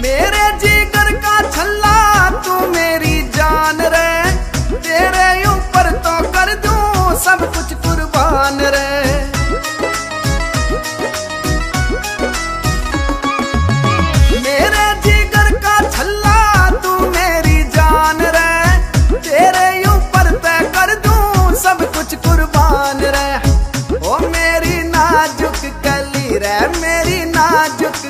मेरे जिगर का छल्ला तू मेरी जान रे, तेरे ऊपर तो कर दूं सब कुछ कुर्बान रे। मेरे जिगर का छल्ला तू मेरी जान रे, तेरे ऊपर तो कर दूं सब कुछ कुर्बान रे। ओ मेरी नाजुक कली रे, मेरी नाजुक